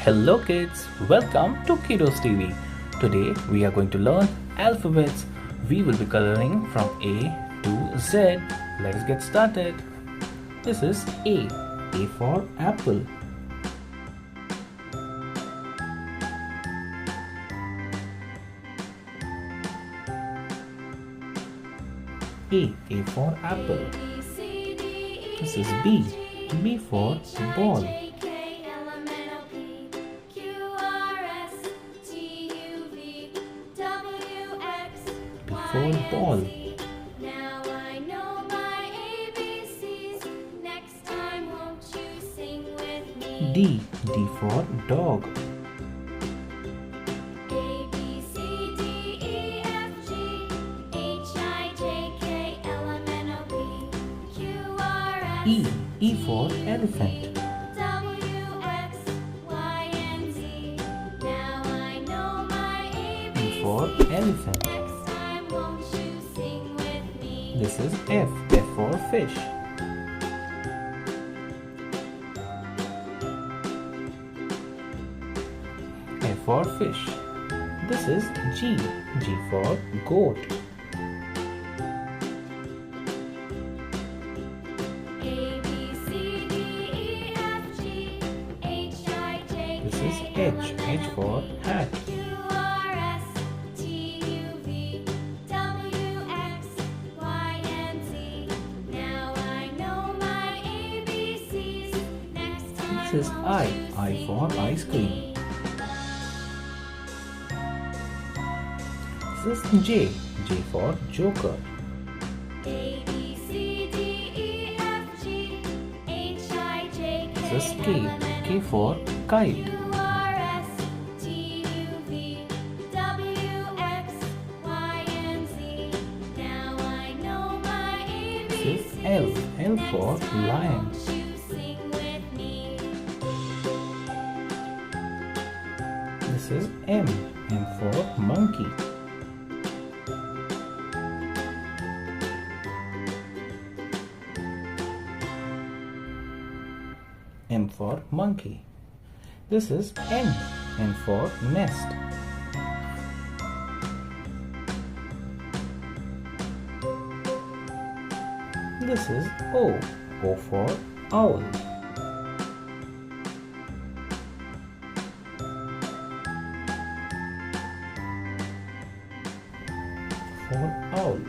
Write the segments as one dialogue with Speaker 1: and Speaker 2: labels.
Speaker 1: Hello kids, welcome to Kiddos TV. Today we are going to learn alphabets. We will be coloring from A to Z. Let us get started. This is A. A for apple. A for apple. This is B. B for ball. B for ball.
Speaker 2: Now I know my ABCs. Next time won't you sing with me?
Speaker 1: D. D for dog.
Speaker 2: A B C D E F G H I J K L M N O P Q R S
Speaker 1: E. E for elephant.
Speaker 2: W X Y and Z. Now I know my ABCs.
Speaker 1: E for elephant.
Speaker 2: Next time won't you sing with me?
Speaker 1: This is F. F for fish. F for fish. This is G. G for goat.
Speaker 2: A B C D E F G H I J
Speaker 1: This is
Speaker 2: K L
Speaker 1: H.
Speaker 2: M
Speaker 1: H
Speaker 2: N O
Speaker 1: for
Speaker 2: P
Speaker 1: hat.
Speaker 2: Q R S T U V W X Y and Z. Now I know my ABCs. Next time
Speaker 1: This is I. I for ice cream. This is J. J for joker.
Speaker 2: A B C D E F G H I J K
Speaker 1: This is K.
Speaker 2: L M N
Speaker 1: K for kite.
Speaker 2: Q R S T U V W X Y and Z. Now I know my
Speaker 1: This
Speaker 2: ABCs.
Speaker 1: is L. L for lion.
Speaker 2: Won't you sing with me?
Speaker 1: This is M. M for monkey. M for monkey. This is N. N for nest. This is O. O for owl. For owl.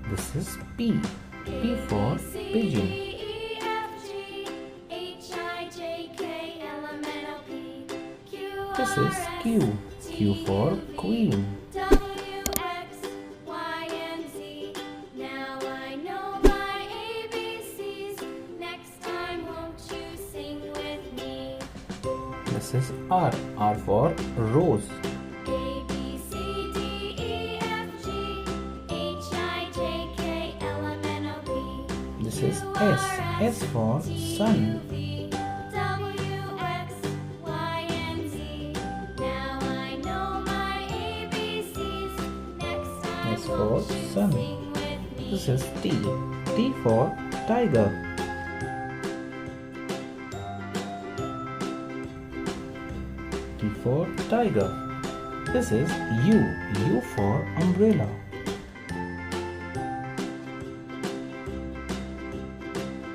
Speaker 1: This is P. P for pigeon.
Speaker 2: E F G H I J K L M N O P Q
Speaker 1: This
Speaker 2: R
Speaker 1: is
Speaker 2: S
Speaker 1: Q. Q for queen.
Speaker 2: W X Y and Z. Now I know my ABCs. Next time won't you sing with me?
Speaker 1: This is R. R for rose.
Speaker 2: A B C D E F G H I J K L M N O P
Speaker 1: This is S. S for sun.
Speaker 2: W X Y and Z. Now I know my ABCs. Next time
Speaker 1: S for
Speaker 2: won't you
Speaker 1: sun.
Speaker 2: sing with me?
Speaker 1: This is T. T for tiger. T for tiger. This is U. U for umbrella.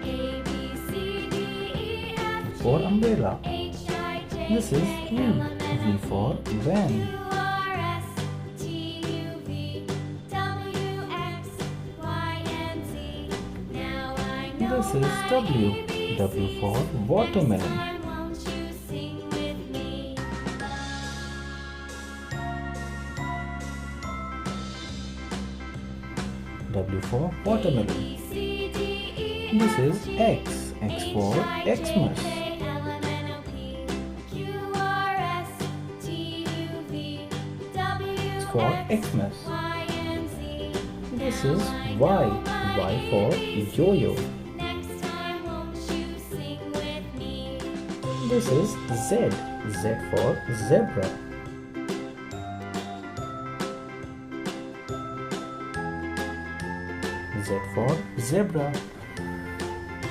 Speaker 2: A B C D E F
Speaker 1: V for umbrella.
Speaker 2: H I J
Speaker 1: This is
Speaker 2: K
Speaker 1: V.
Speaker 2: L M N O
Speaker 1: V for van.
Speaker 2: Q R S T U V W X Y and Z. Now I know
Speaker 1: This is
Speaker 2: my
Speaker 1: W.
Speaker 2: ABCs.
Speaker 1: W for watermelon.
Speaker 2: Next time won't you sing with me?
Speaker 1: W for watermelon.
Speaker 2: B C D E
Speaker 1: This is X. X for Xmas. It's for Xmas. This is Y. Y for yo-yo. This is Z. Z for zebra. Z for zebra.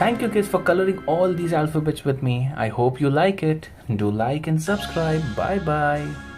Speaker 1: Thank you kids for coloring all these alphabets with me. I hope you like it. Do like and subscribe. Bye bye.